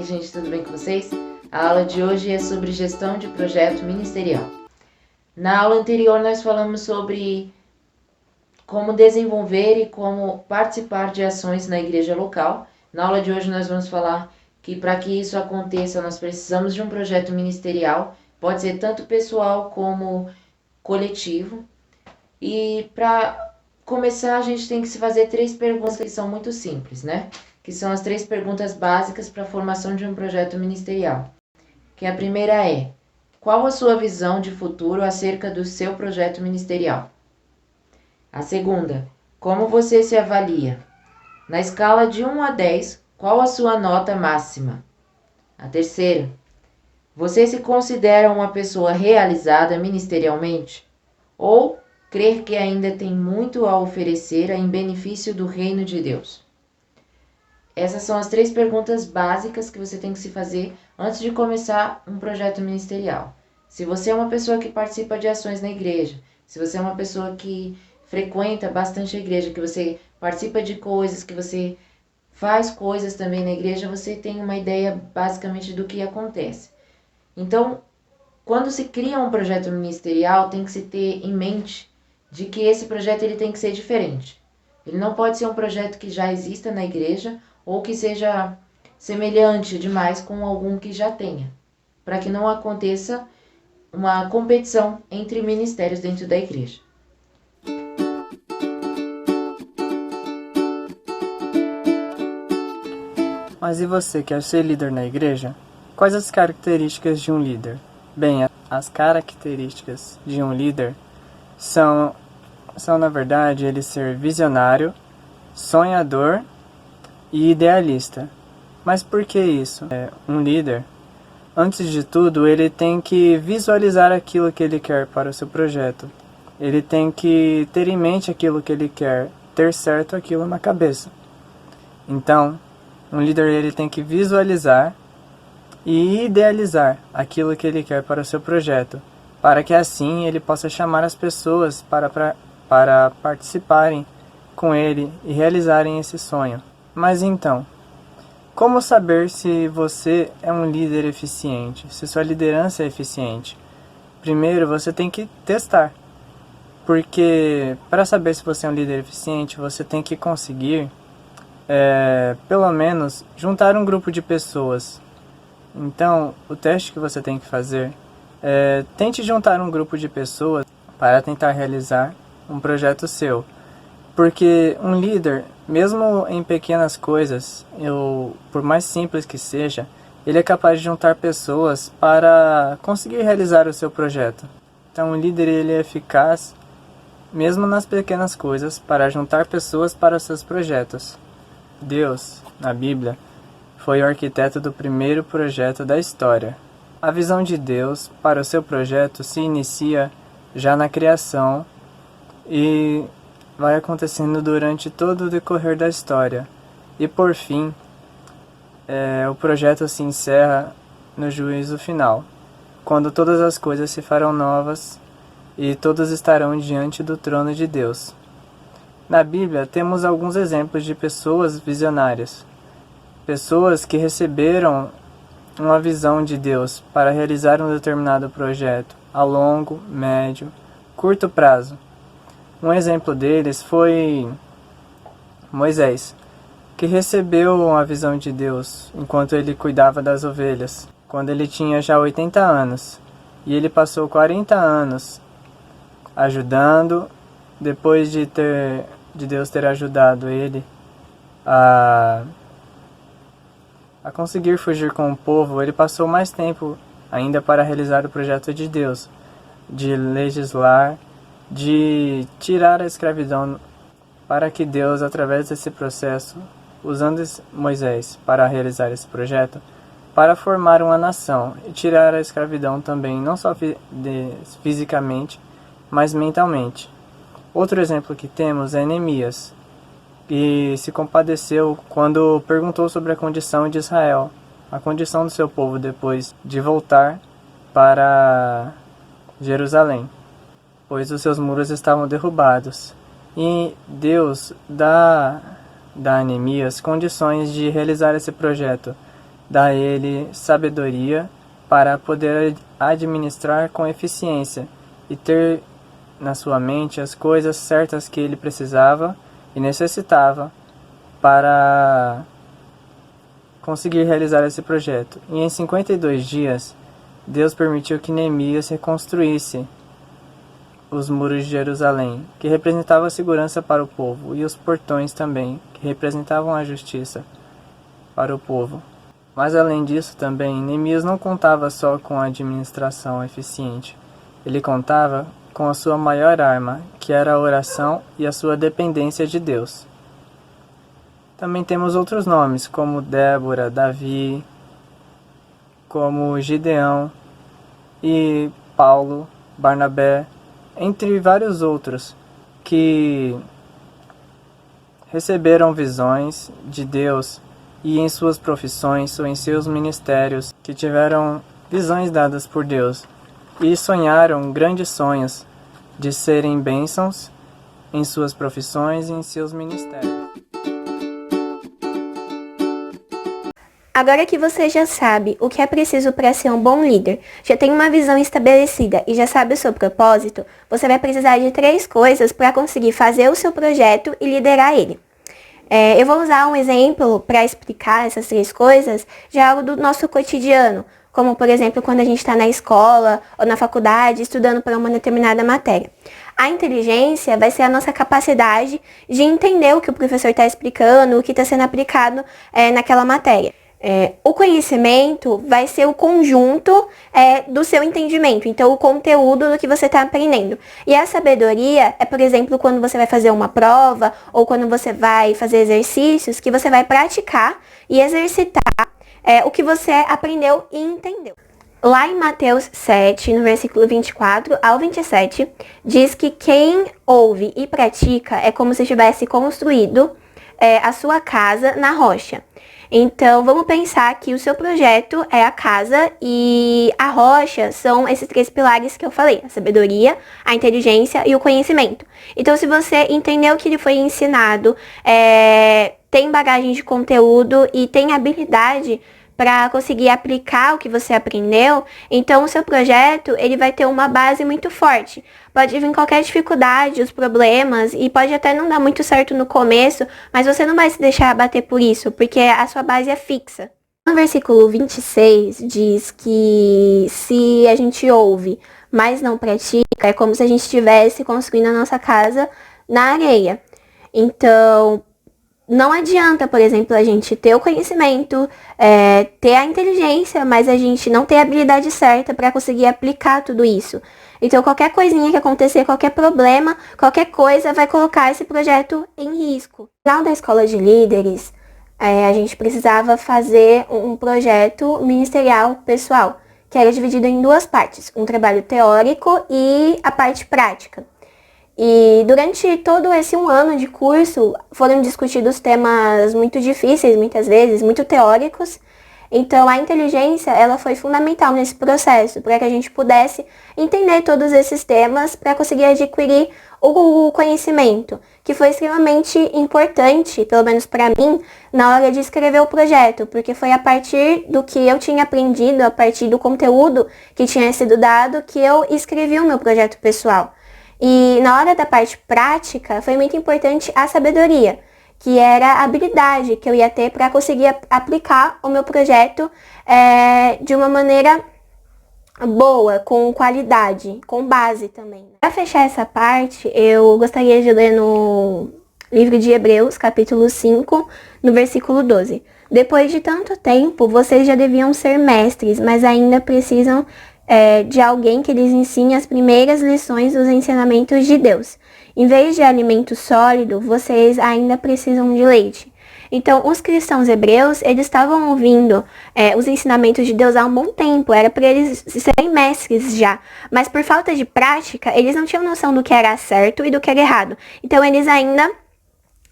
gente, tudo bem com vocês? A aula de hoje é sobre gestão de projeto ministerial. Na aula anterior nós falamos sobre como desenvolver e como participar de ações na igreja local. Na aula de hoje nós vamos falar que para que isso aconteça nós precisamos de um projeto ministerial, pode ser tanto pessoal como coletivo. E para começar a gente tem que se fazer 3 perguntas que são muito simples, né? Que são as 3 perguntas básicas para a formação de um projeto ministerial. Que a primeira é: qual a sua visão de futuro acerca do seu projeto ministerial? A segunda: como você se avalia? Na escala de 1 a 10, qual a sua nota máxima? A terceira: você se considera uma pessoa realizada ministerialmente? Ou crer que ainda tem muito a oferecer em benefício do reino de Deus? Essas são as 3 perguntas básicas que você tem que se fazer antes de começar um projeto ministerial. Se você é uma pessoa que participa de ações na igreja, se você é uma pessoa que frequenta bastante a igreja, que você participa de coisas, que você faz coisas também na igreja, você tem uma ideia basicamente do que acontece. Então, quando se cria um projeto ministerial, tem que se ter em mente de que esse projeto ele tem que ser diferente. Ele não pode ser um projeto que já exista na igreja ou que seja semelhante demais com algum que já tenha, para que não aconteça uma competição entre ministérios dentro da igreja. Mas e você, quer ser líder na igreja? Quais as características de um líder? Bem, as características de um líder são na verdade, ele ser visionário, sonhador e idealista. Mas por que isso? Um líder, antes de tudo, ele tem que visualizar aquilo que ele quer para o seu projeto. Ele tem que ter em mente aquilo que ele quer, ter certo aquilo na cabeça. Então, um líder ele tem que visualizar e idealizar aquilo que ele quer para o seu projeto, para que assim ele possa chamar as pessoas para participarem com ele e realizarem esse sonho. Mas então, como saber se você é um líder eficiente, se sua liderança é eficiente? Primeiro, você tem que testar, porque para saber se você é um líder eficiente, você tem que conseguir, pelo menos, juntar um grupo de pessoas. Então, o teste que você tem que fazer é tente juntar um grupo de pessoas para tentar realizar um projeto seu. Porque um líder, mesmo em pequenas coisas, por mais simples que seja, ele é capaz de juntar pessoas para conseguir realizar o seu projeto. Então, um líder ele é eficaz, mesmo nas pequenas coisas, para juntar pessoas para os seus projetos. Deus, na Bíblia, foi o arquiteto do primeiro projeto da história. A visão de Deus para o seu projeto se inicia já na criação e vai acontecendo durante todo o decorrer da história. E por fim, o projeto se encerra no juízo final, quando todas as coisas se farão novas e todos estarão diante do trono de Deus. Na Bíblia temos alguns exemplos de pessoas visionárias, pessoas que receberam uma visão de Deus para realizar um determinado projeto a longo, médio, curto prazo. Um exemplo deles foi Moisés, que recebeu a visão de Deus enquanto ele cuidava das ovelhas, quando ele tinha já 80 anos. E ele passou 40 anos ajudando, depois de Deus ter ajudado ele a conseguir fugir com o povo, ele passou mais tempo ainda para realizar o projeto de Deus, de legislar, de tirar a escravidão, para que Deus, através desse processo, usando Moisés para realizar esse projeto, para formar uma nação e tirar a escravidão também, não só fisicamente, mas mentalmente. Outro exemplo que temos é Neemias, que se compadeceu quando perguntou sobre a condição de Israel, a condição do seu povo depois de voltar para Jerusalém, pois os seus muros estavam derrubados. E Deus dá a Neemias condições de realizar esse projeto, dá a ele sabedoria para poder administrar com eficiência e ter na sua mente as coisas certas que ele precisava e necessitava para conseguir realizar esse projeto. E em 52 dias, Deus permitiu que Neemias reconstruísse os muros de Jerusalém, que representavam a segurança para o povo, e os portões também, que representavam a justiça para o povo. Mas além disso também, Neemias não contava só com a administração eficiente. Ele contava com a sua maior arma, que era a oração e a sua dependência de Deus. Também temos outros nomes, como Débora, Davi, como Gideão e Paulo, Barnabé, entre vários outros, que receberam visões de Deus e em suas profissões ou em seus ministérios, que tiveram visões dadas por Deus e sonharam grandes sonhos de serem bênçãos em suas profissões e em seus ministérios. Agora que você já sabe o que é preciso para ser um bom líder, já tem uma visão estabelecida e já sabe o seu propósito, você vai precisar de 3 coisas para conseguir fazer o seu projeto e liderar ele. Eu vou usar um exemplo para explicar essas 3 coisas de algo do nosso cotidiano, como, por exemplo, quando a gente está na escola ou na faculdade estudando para uma determinada matéria. A inteligência vai ser a nossa capacidade de entender o que o professor está explicando, o que está sendo aplicado naquela matéria. O conhecimento vai ser o conjunto do seu entendimento, então o conteúdo do que você está aprendendo. E a sabedoria é, por exemplo, quando você vai fazer uma prova ou quando você vai fazer exercícios, que você vai praticar e exercitar o que você aprendeu e entendeu. Lá em Mateus 7, no versículo 24 ao 27, diz que quem ouve e pratica é como se tivesse construído a sua casa na rocha. Então, vamos pensar que o seu projeto é a casa e a rocha são esses 3 pilares que eu falei, a sabedoria, a inteligência e o conhecimento. Então, se você entendeu o que lhe foi ensinado, tem bagagem de conteúdo e tem habilidade para conseguir aplicar o que você aprendeu, então o seu projeto ele vai ter uma base muito forte. Pode vir qualquer dificuldade, os problemas, e pode até não dar muito certo no começo, mas você não vai se deixar abater por isso, porque a sua base é fixa. No versículo 26 diz que se a gente ouve, mas não pratica, é como se a gente estivesse construindo a nossa casa na areia. Então, não adianta, por exemplo, a gente ter o conhecimento, ter a inteligência, mas a gente não ter a habilidade certa para conseguir aplicar tudo isso. Então, qualquer coisinha que acontecer, qualquer problema, qualquer coisa vai colocar esse projeto em risco. No final da escola de líderes, a gente precisava fazer um projeto ministerial pessoal, que era dividido em 2 partes, um trabalho teórico e a parte prática. E durante todo esse 1 ano de curso, foram discutidos temas muito difíceis, muitas vezes, muito teóricos. Então, a inteligência, ela foi fundamental nesse processo, para que a gente pudesse entender todos esses temas, para conseguir adquirir o conhecimento, que foi extremamente importante, pelo menos para mim, na hora de escrever o projeto, porque foi a partir do que eu tinha aprendido, a partir do conteúdo que tinha sido dado, que eu escrevi o meu projeto pessoal. E na hora da parte prática, foi muito importante a sabedoria, que era a habilidade que eu ia ter para conseguir aplicar o meu projeto de uma maneira boa, com qualidade, com base também. Para fechar essa parte, eu gostaria de ler no livro de Hebreus, capítulo 5, no versículo 12. Depois de tanto tempo, vocês já deviam ser mestres, mas ainda precisam de alguém que lhes ensine as primeiras lições dos ensinamentos de Deus. Em vez de alimento sólido, vocês ainda precisam de leite. Então, os cristãos hebreus, eles estavam ouvindo os ensinamentos de Deus há um bom tempo, era para eles serem mestres já. Mas por falta de prática, eles não tinham noção do que era certo e do que era errado. Então, eles ainda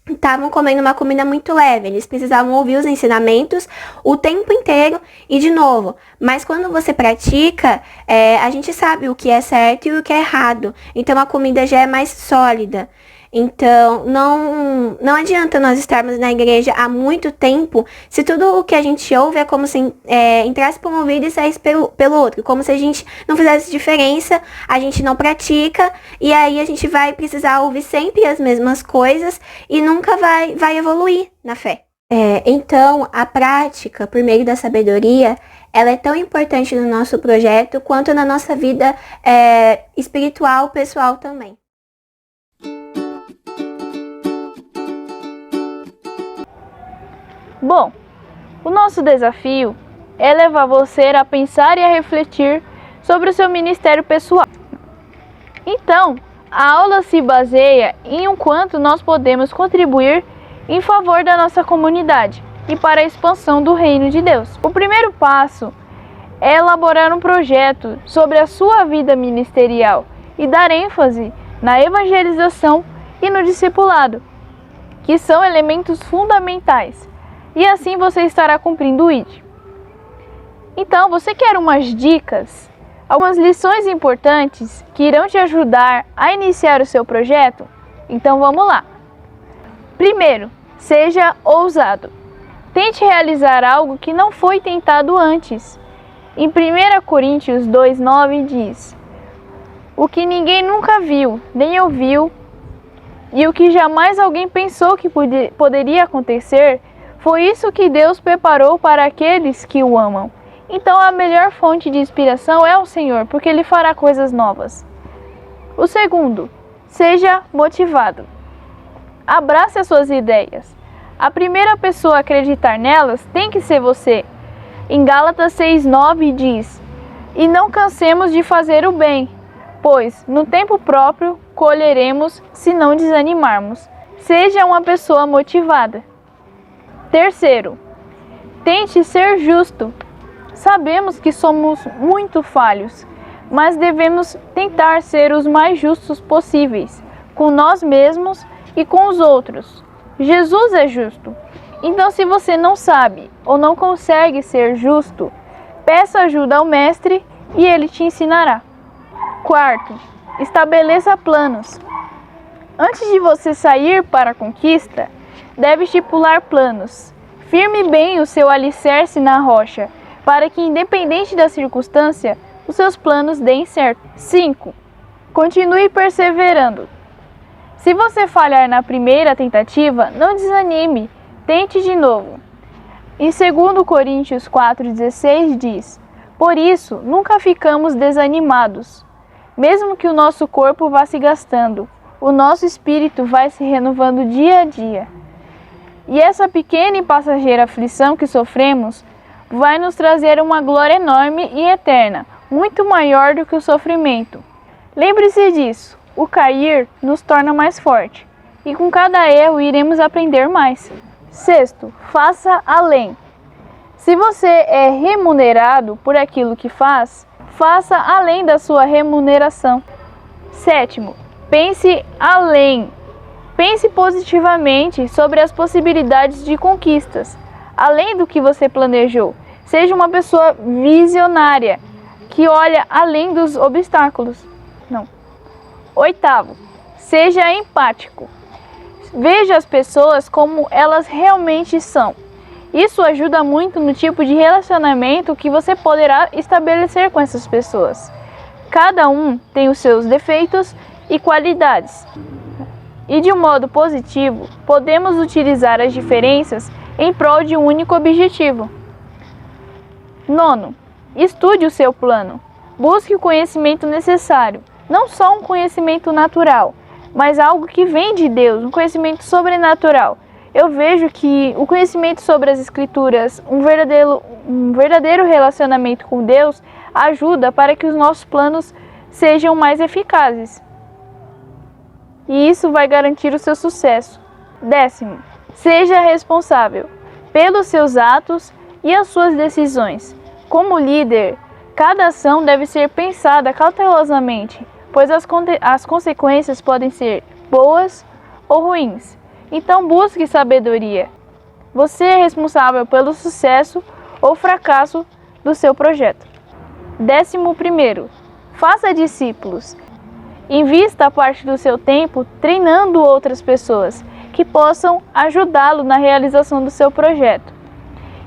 estavam comendo uma comida muito leve, eles precisavam ouvir os ensinamentos o tempo inteiro e de novo. Mas quando você pratica, a gente sabe o que é certo e o que é errado. Então a comida já é mais sólida. Então, não adianta nós estarmos na igreja há muito tempo se tudo o que a gente ouve é como se entrasse por um ouvido e saísse pelo outro. Como se a gente não fizesse diferença, a gente não pratica, e aí a gente vai precisar ouvir sempre as mesmas coisas e nunca vai evoluir na fé. Então, a prática, por meio da sabedoria, ela é tão importante no nosso projeto quanto na nossa vida espiritual, pessoal também. Bom, o nosso desafio é levar você a pensar e a refletir sobre o seu ministério pessoal. Então, a aula se baseia em o quanto nós podemos contribuir em favor da nossa comunidade e para a expansão do reino de Deus. O primeiro passo é elaborar um projeto sobre a sua vida ministerial e dar ênfase na evangelização e no discipulado, que são elementos fundamentais. E assim você estará cumprindo o ID. Então, você quer umas dicas, algumas lições importantes que irão te ajudar a iniciar o seu projeto? Então vamos lá. Primeiro, seja ousado. Tente realizar algo que não foi tentado antes. Em 1 Coríntios 2:9 diz: o que ninguém nunca viu, nem ouviu, e o que jamais alguém pensou que poderia acontecer, foi isso que Deus preparou para aqueles que o amam. Então a melhor fonte de inspiração é o Senhor, porque Ele fará coisas novas. O segundo, seja motivado. Abrace as suas ideias. A primeira pessoa a acreditar nelas tem que ser você. Em Gálatas 6:9 diz: e não cansemos de fazer o bem, pois no tempo próprio colheremos se não desanimarmos. Seja uma pessoa motivada. Terceiro, tente ser justo. Sabemos que somos muito falhos, mas devemos tentar ser os mais justos possíveis, com nós mesmos e com os outros. Jesus é justo. Então, se você não sabe ou não consegue ser justo, peça ajuda ao Mestre e ele te ensinará. Quarto, estabeleça planos. Antes de você sair para a conquista, deve estipular planos. Firme bem o seu alicerce na rocha, para que, independente da circunstância, os seus planos deem certo. 5. Continue perseverando. Se você falhar na primeira tentativa, não desanime, tente de novo. Em 2 Coríntios 4,16 diz: por isso, nunca ficamos desanimados. Mesmo que o nosso corpo vá se gastando, o nosso espírito vai se renovando dia a dia. E essa pequena e passageira aflição que sofremos vai nos trazer uma glória enorme e eterna, muito maior do que o sofrimento. Lembre-se disso, o cair nos torna mais forte, e com cada erro iremos aprender mais. Sexto, faça além. Se você é remunerado por aquilo que faz, faça além da sua remuneração. Sétimo, pense além. Pense positivamente sobre as possibilidades de conquistas, além do que você planejou. Seja uma pessoa visionária, que olha além dos obstáculos. Oitavo, seja empático. Veja as pessoas como elas realmente são. Isso ajuda muito no tipo de relacionamento que você poderá estabelecer com essas pessoas. Cada um tem os seus defeitos e qualidades. E de um modo positivo, podemos utilizar as diferenças em prol de um único objetivo. Nono, estude o seu plano. Busque o conhecimento necessário. Não só um conhecimento natural, mas algo que vem de Deus, um conhecimento sobrenatural. Eu vejo que o conhecimento sobre as Escrituras, um verdadeiro relacionamento com Deus, ajuda para que os nossos planos sejam mais eficazes. E isso vai garantir o seu sucesso. Décimo, seja responsável pelos seus atos e as suas decisões. Como líder, cada ação deve ser pensada cautelosamente, pois as consequências podem ser boas ou ruins. Então busque sabedoria. Você é responsável pelo sucesso ou fracasso do seu projeto. 11º, faça discípulos. Invista parte do seu tempo treinando outras pessoas que possam ajudá-lo na realização do seu projeto.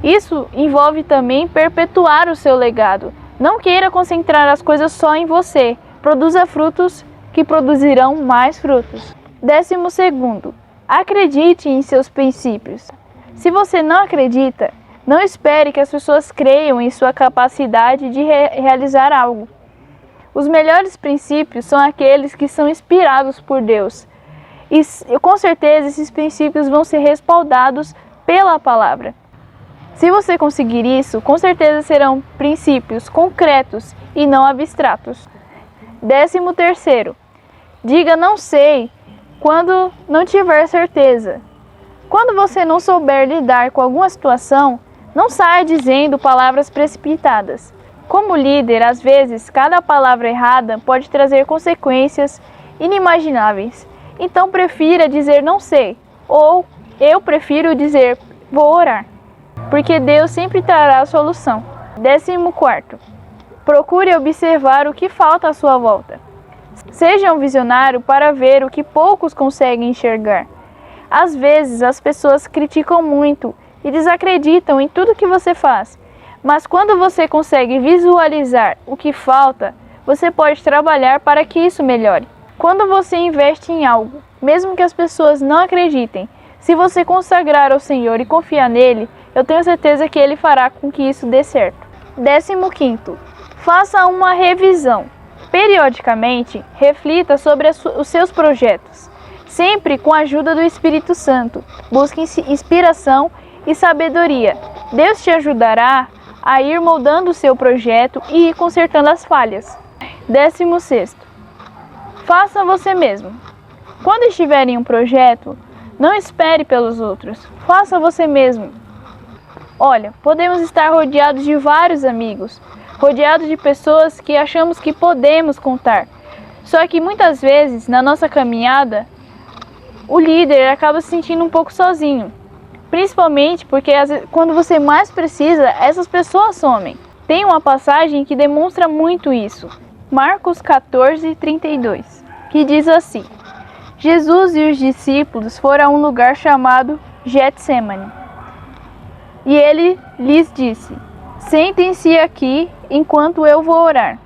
Isso envolve também perpetuar o seu legado. Não queira concentrar as coisas só em você. Produza frutos que produzirão mais frutos. 12º, acredite em seus princípios. Se você não acredita, não espere que as pessoas creiam em sua capacidade de realizar algo. Os melhores princípios são aqueles que são inspirados por Deus. E com certeza esses princípios vão ser respaldados pela palavra. Se você conseguir isso, com certeza serão princípios concretos e não abstratos. 13º, diga não sei quando não tiver certeza. Quando você não souber lidar com alguma situação, não saia dizendo palavras precipitadas. Como líder, às vezes, cada palavra errada pode trazer consequências inimagináveis. Então, prefira dizer não sei, ou eu prefiro dizer vou orar, porque Deus sempre trará a solução. 14º, procure observar o que falta à sua volta. Seja um visionário para ver o que poucos conseguem enxergar. Às vezes, as pessoas criticam muito e desacreditam em tudo que você faz. Mas quando você consegue visualizar o que falta, você pode trabalhar para que isso melhore. Quando você investe em algo, mesmo que as pessoas não acreditem, se você consagrar ao Senhor e confiar nele, eu tenho certeza que ele fará com que isso dê certo. 15º, faça uma revisão. Periodicamente, reflita sobre os seus projetos, sempre com a ajuda do Espírito Santo. Busque inspiração e sabedoria. Deus te ajudará a ir moldando o seu projeto e ir consertando as falhas. 16º, faça você mesmo. Quando estiver em um projeto, não espere pelos outros, faça você mesmo. Olha, podemos estar rodeados de vários amigos, rodeados de pessoas que achamos que podemos contar. Só que muitas vezes, na nossa caminhada, o líder acaba se sentindo um pouco sozinho. Principalmente porque quando você mais precisa, essas pessoas somem. Tem uma passagem que demonstra muito isso. Marcos 14:32, que diz assim: Jesus e os discípulos foram a um lugar chamado Getsemane. E ele lhes disse: sentem-se aqui enquanto eu vou orar.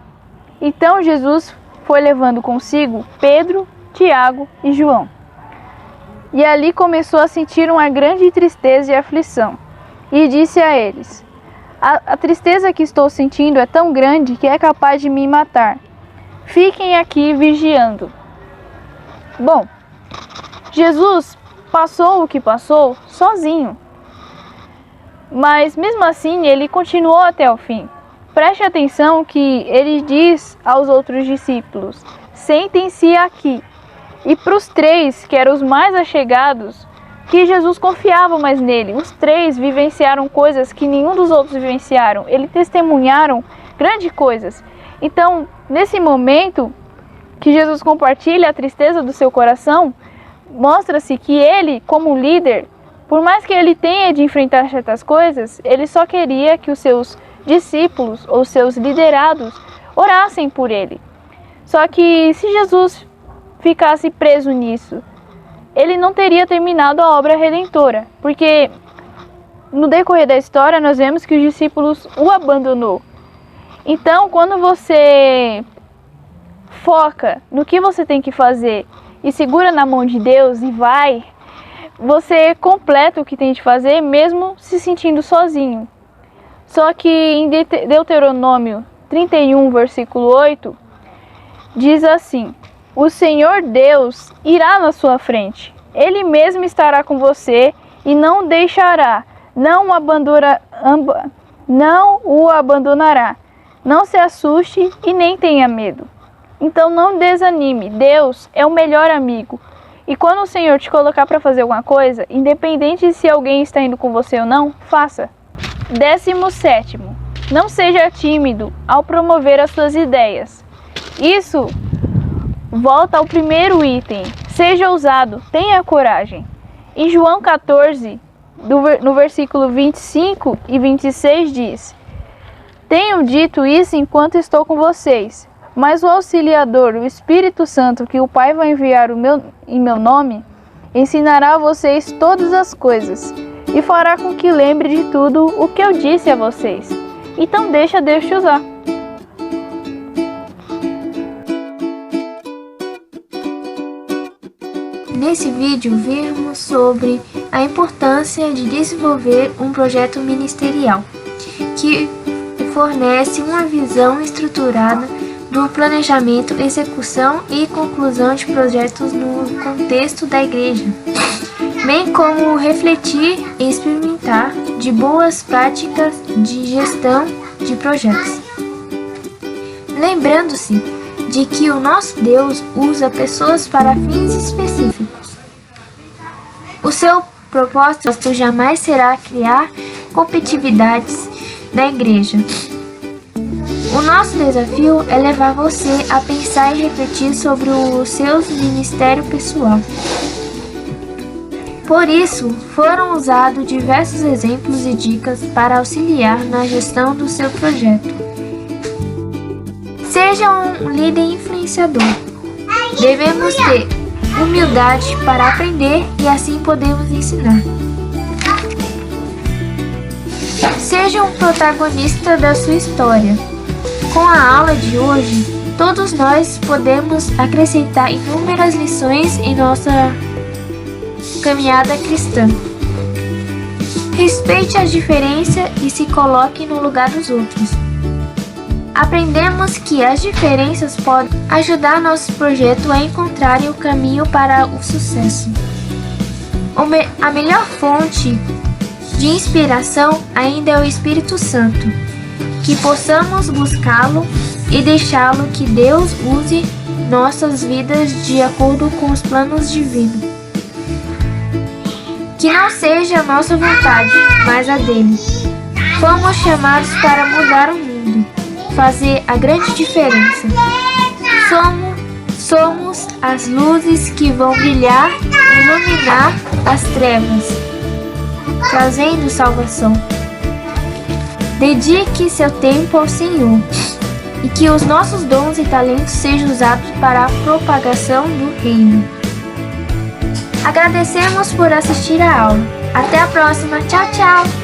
Então Jesus foi levando consigo Pedro, Tiago e João. E ali começou a sentir uma grande tristeza e aflição. E disse a eles: a tristeza que estou sentindo é tão grande que é capaz de me matar. Fiquem aqui vigiando. Bom, Jesus passou o que passou sozinho. Mas mesmo assim ele continuou até o fim. Preste atenção que ele diz aos outros discípulos: sentem-se aqui. E para os 3, que eram os mais achegados, que Jesus confiava mais nele. Os 3 vivenciaram coisas que nenhum dos outros vivenciaram. Eles testemunharam grandes coisas. Então, nesse momento que Jesus compartilha a tristeza do seu coração, mostra-se que ele, como líder, por mais que ele tenha de enfrentar certas coisas, ele só queria que os seus discípulos ou seus liderados orassem por ele. Só que se Jesus ficasse preso nisso, ele não teria terminado a obra redentora, porque no decorrer da história nós vemos que os discípulos o abandonou. Então, quando você foca no que você tem que fazer e segura na mão de Deus e vai, você completa o que tem de fazer mesmo se sentindo sozinho. Só que em Deuteronômio 31, versículo 8, diz assim: o Senhor Deus irá na sua frente. Ele mesmo estará com você e não deixará, não o abandonará. Não se assuste e nem tenha medo. Então não desanime. Deus é o melhor amigo. E quando o Senhor te colocar para fazer alguma coisa, independente de se alguém está indo com você ou não, faça. 17º, não seja tímido ao promover as suas ideias. Isso volta ao primeiro item. Seja ousado, tenha coragem. Em João 14, no versículo 25 e 26 diz: tenho dito isso enquanto estou com vocês, Mas o Auxiliador, o Espírito Santo, que o Pai vai enviar em meu nome, ensinará a vocês todas as coisas e fará com que lembre de tudo o que eu disse a vocês. Então deixa Deus te usar. Nesse vídeo vimos sobre a importância de desenvolver um projeto ministerial que fornece uma visão estruturada do planejamento, execução e conclusão de projetos no contexto da igreja, bem como refletir e experimentar de boas práticas de gestão de projetos. Lembrando-se de que o nosso Deus usa pessoas para fins específicos. O seu propósito jamais será criar competitividades da igreja. O nosso desafio é levar você a pensar e refletir sobre o seu ministério pessoal. Por isso, foram usados diversos exemplos e dicas para auxiliar na gestão do seu projeto. Seja um líder influenciador. Devemos ter humildade para aprender e assim podemos ensinar. Seja um protagonista da sua história. Com a aula de hoje, todos nós podemos acrescentar inúmeras lições em nossa caminhada cristã. Respeite as diferenças e se coloque no lugar dos outros. Aprendemos que as diferenças podem ajudar nosso projeto a encontrar o caminho para o sucesso. A melhor fonte de inspiração ainda é o Espírito Santo, que possamos buscá-lo e deixá-lo que Deus use nossas vidas de acordo com os planos divinos. Que não seja a nossa vontade, mas a dele. Fomos chamados para mudar o mundo, fazer a grande diferença. Somos as luzes que vão brilhar e iluminar as trevas, trazendo salvação. Dedique seu tempo ao Senhor e que os nossos dons e talentos sejam usados para a propagação do reino. Agradecemos por assistir a aula. Até a próxima. Tchau, tchau!